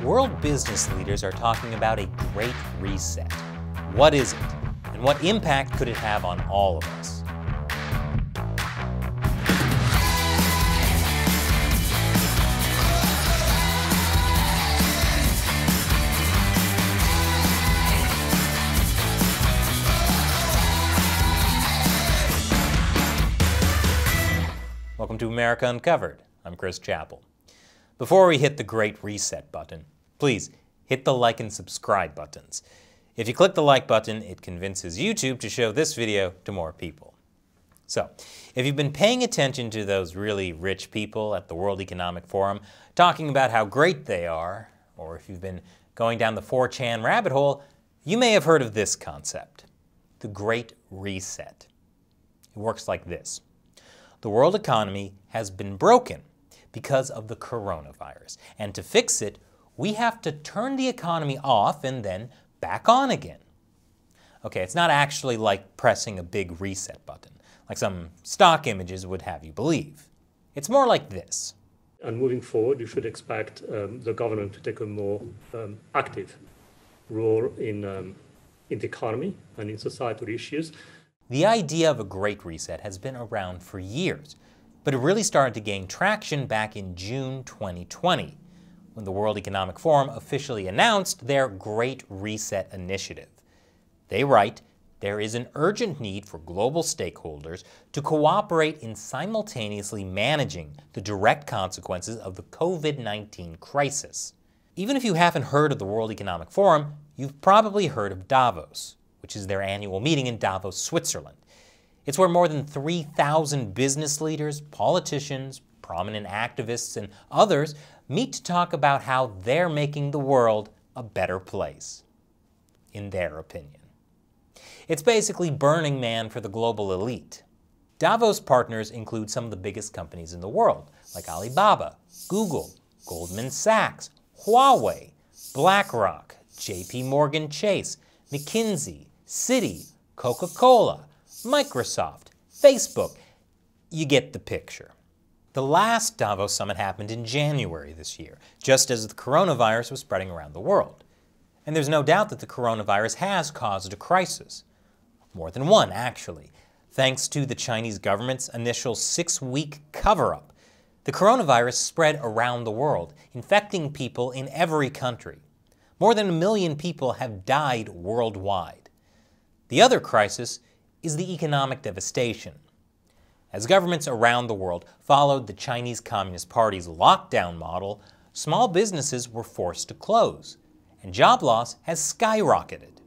World business leaders are talking about a great reset. What is it? And what impact could it have on all of us? Welcome to America Uncovered. I'm Chris Chappell. Before we hit the Great Reset button, please hit the like and subscribe buttons. If you click the like button, it convinces YouTube to show this video to more people. So, if you've been paying attention to those really rich people at the World Economic Forum talking about how great they are, or if you've been going down the 4chan rabbit hole, you may have heard of this concept, the Great Reset. It works like this. The world economy has been broken because of the coronavirus. And to fix it, we have to turn the economy off and then back on again. Okay, it's not actually like pressing a big reset button, like some stock images would have you believe. It's more like this. And moving forward, you should expect the government to take a more active role in the economy and in societal issues. The idea of a Great Reset has been around for years, but it really started to gain traction back in June 2020, when the World Economic Forum officially announced their Great Reset initiative. They write, there is an urgent need for global stakeholders to cooperate in simultaneously managing the direct consequences of the COVID-19 crisis. Even if you haven't heard of the World Economic Forum, you've probably heard of Davos, which is their annual meeting in Davosu, Switzerland. It's where more than 3,000 business leaders, politicians, prominent activists, and others meet to talk about how they're making the world a better place, in their opinion. It's basically Burning Man for the global elite. Davos partners include some of the biggest companies in the world, like Alibaba, Google, Goldman Sachs, Huawei, BlackRock, JP Morgan Chase, McKinsey, Citi, Coca-Cola, Microsoft, Facebook. You get the picture. The last Davos summit happened in January this year, just as the coronavirus was spreading around the world. And there's no doubt that the coronavirus has caused a crisis. More than one, actually. Thanks to the Chinese government's initial 6-week cover-up, the coronavirus spread around the world, infecting people in every country. More than 1 million people have died worldwide. The other crisis is the economic devastation. As governments around the world followed the Chinese Communist Party's lockdown model, small businesses were forced to close, and job loss has skyrocketed.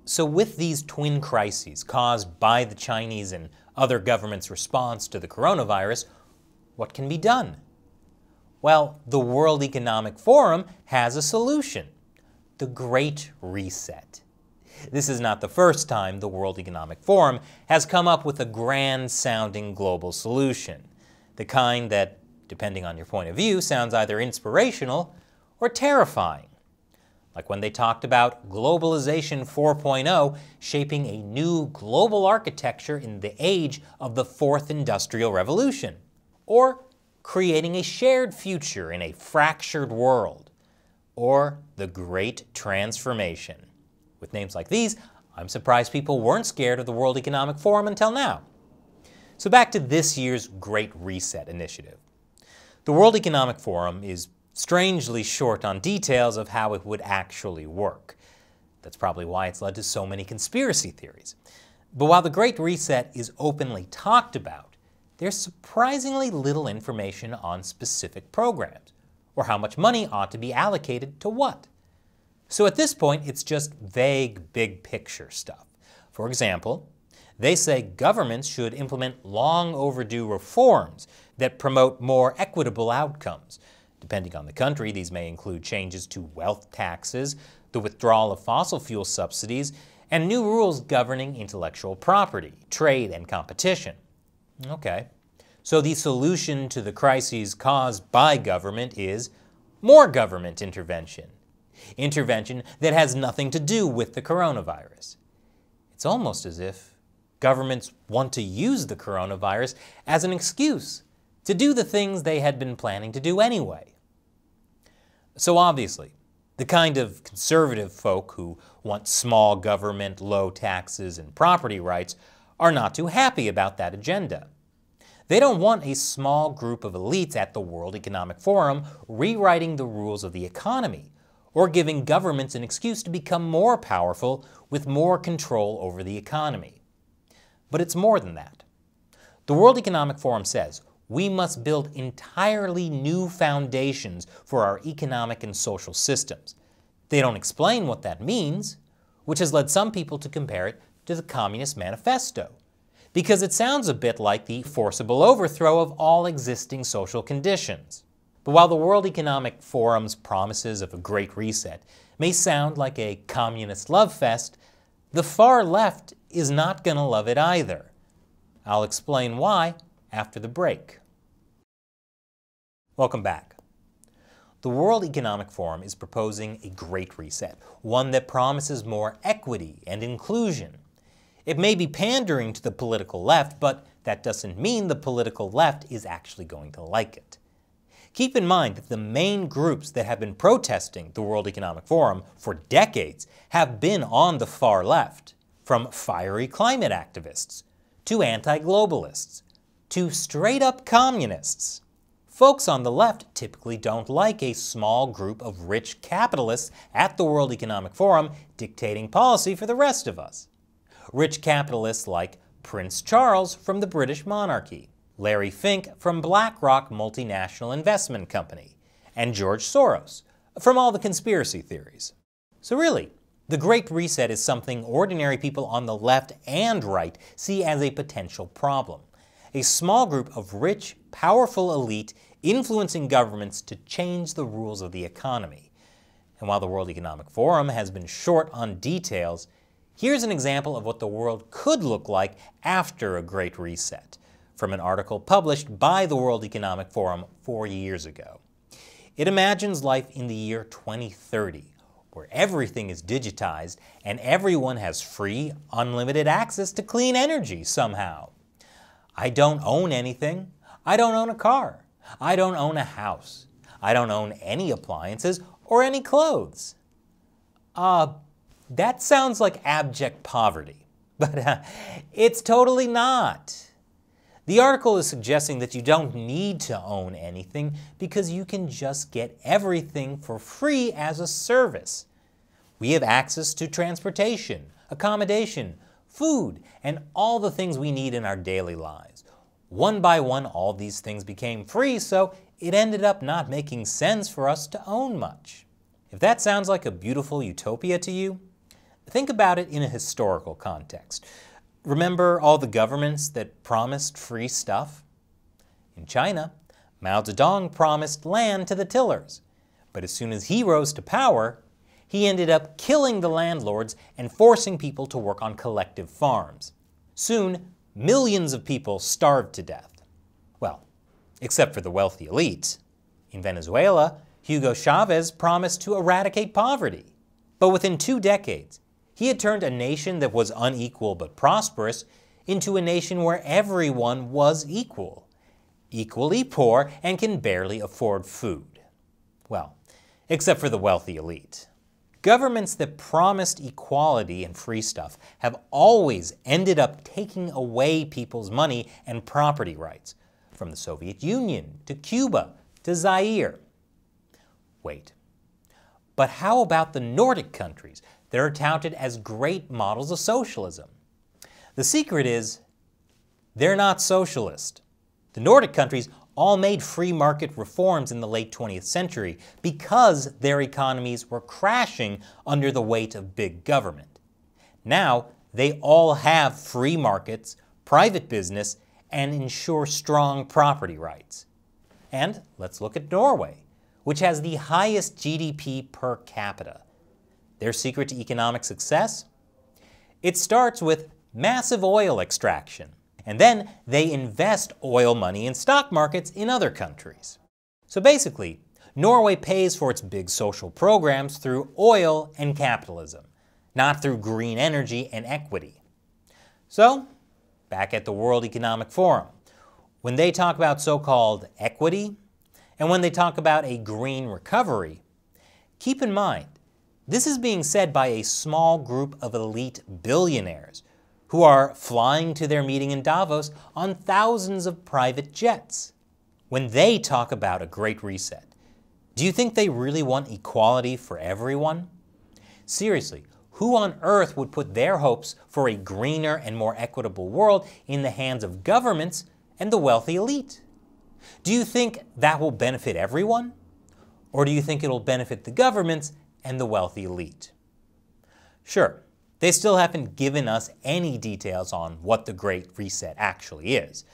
So with these twin crises caused by the Chinese and other governments' response to the coronavirus, what can be done? Well, the World Economic Forum has a solution. The Great Reset. This is not the first time the World Economic Forum has come up with a grand-sounding global solution, the kind that, depending on your point of view, sounds either inspirational or terrifying. Like when they talked about globalization 4.0 shaping a new global architecture in the age of the fourth industrial revolution, or creating a shared future in a fractured world, or the Great Transformation. With names like these, I'm surprised people weren't scared of the World Economic Forum until now. So back to this year's Great Reset initiative. The World Economic Forum is strangely short on details of how it would actually work. That's probably why it's led to so many conspiracy theories. But while the Great Reset is openly talked about, there's surprisingly little information on specific programs, or how much money ought to be allocated to what. So at this point, it's just vague, big picture stuff. For example, they say governments should implement long overdue reforms that promote more equitable outcomes. Depending on the country, these may include changes to wealth taxes, the withdrawal of fossil fuel subsidies, and new rules governing intellectual property, trade, and competition. Okay, so the solution to the crises caused by government is more government intervention. Intervention that has nothing to do with the coronavirus. It's almost as if governments want to use the coronavirus as an excuse to do the things they had been planning to do anyway. So obviously, The kind of conservative folk who want small government, low taxes, and property rights are not too happy about that agenda. They don't want a small group of elites at the World Economic Forum rewriting the rules of the economy or giving governments an excuse to become more powerful with more control over the economy. But it's more than that. The World Economic Forum says we must build entirely new foundations for our economic and social systems. They don't explain what that means, which has led some people to compare it to the Communist Manifesto, because it sounds a bit like the forcible overthrow of all existing social conditions. But while the World Economic Forum's promises of a Great Reset may sound like a communist love fest, the far left is not going to love it either. I'll explain why after the break. Welcome back. The World Economic Forum is proposing a Great Reset, one that promises more equity and inclusion. It may be pandering to the political left, but that doesn't mean the political left is actually going to like it. Keep in mind that the main groups that have been protesting the World Economic Forum for decades have been on the far left, from fiery climate activists, to anti-globalists, to straight-up communists. Folks on the left typically don't like a small group of rich capitalists at the World Economic Forum dictating policy for the rest of us. Rich capitalists like Prince Charles from the British monarchy, Larry Fink from BlackRock Multinational Investment Company, and George Soros from all the conspiracy theories. So really, the Great Reset is something ordinary people on the left and right see as a potential problem. A small group of rich, powerful elite influencing governments to change the rules of the economy. And while the World Economic Forum has been short on details, here's an example of what the world could look like after a Great Reset, from an article published by the World Economic Forum 4 years ago. It imagines life in the year 2030, where everything is digitized and everyone has free, unlimited access to clean energy somehow. I don't own anything. I don't own a car. I don't own a house. I don't own any appliances or any clothes. That sounds like abject poverty, but it's totally not. The article is suggesting that you don't need to own anything because you can just get everything for free as a service. We have access to transportation, accommodation, food, and all the things we need in our daily lives. One by one, all these things became free, so it ended up not making sense for us to own much. If that sounds like a beautiful utopia to you, think about it in a historical context. Remember all the governments that promised free stuff? In China, Mao Zedong promised land to the tillers, but as soon as he rose to power, he ended up killing the landlords and forcing people to work on collective farms. Soon, millions of people starved to death. Well, except for the wealthy elite. In Venezuela, Hugo Chavez promised to eradicate poverty. But within 2 decades, he had turned a nation that was unequal but prosperous into a nation where everyone was equal, equally poor and can barely afford food. Well, except for the wealthy elite. Governments that promised equality and free stuff have always ended up taking away people's money and property rights, from the Soviet Union to Cuba to Zaire. Wait, but how about the Nordic countries that are touted as great models of socialism? The secret is, they're not socialist. The Nordic countries all made free market reforms in the late 20th century because their economies were crashing under the weight of big government. Now, they all have free markets, private business, and ensure strong property rights. And let's look at Norway, which has the highest GDP per capita. Their secret to economic success? It starts with massive oil extraction, and then they invest oil money in stock markets in other countries. So basically, Norway pays for its big social programs through oil and capitalism, not through green energy and equity. So, back at the World Economic Forum, when they talk about so-called equity, and when they talk about a green recovery, keep in mind, this is being said by a small group of elite billionaires who are flying to their meeting in Davos on thousands of private jets. When they talk about a great reset, do you think they really want equality for everyone? Seriously, who on earth would put their hopes for a greener and more equitable world in the hands of governments and the wealthy elite? Do you think that will benefit everyone? Or do you think it'll benefit the governments and the wealthy elite? Sure, they still haven't given us any details on what the Great Reset actually is.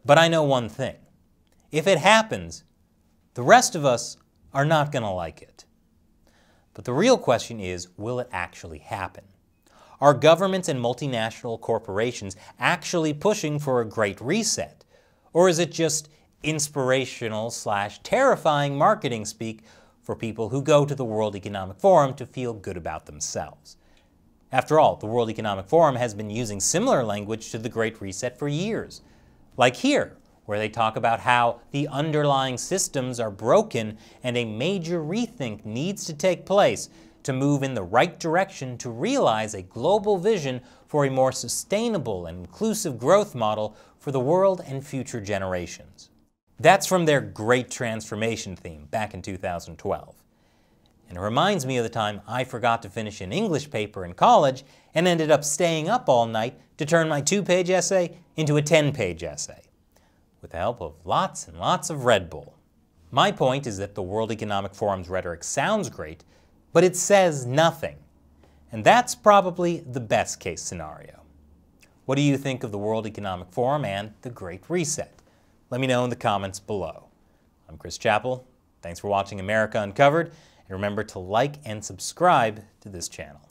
But I know one thing. If it happens, the rest of us are not going to like it. But the real question is, will it actually happen? Are governments and multinational corporations actually pushing for a Great Reset? Or is it just inspirational/terrifying marketing speak for people who go to the World Economic Forum to feel good about themselves? After all, the World Economic Forum has been using similar language to the Great Reset for years. Like here, where they talk about how the underlying systems are broken and a major rethink needs to take place to move in the right direction to realize a global vision for a more sustainable and inclusive growth model for the world and future generations. That's from their Great Transformation theme back in 2012. And it reminds me of the time I forgot to finish an English paper in college and ended up staying up all night to turn my 2-page essay into a 10-page essay, with the help of lots and lots of Red Bull. My point is that the World Economic Forum's rhetoric sounds great, but it says nothing. And that's probably the best case scenario. What do you think of the World Economic Forum and the Great Reset? Let me know in the comments below. I'm Chris Chappell. Thanks for watching America Uncovered, and remember to like and subscribe to this channel.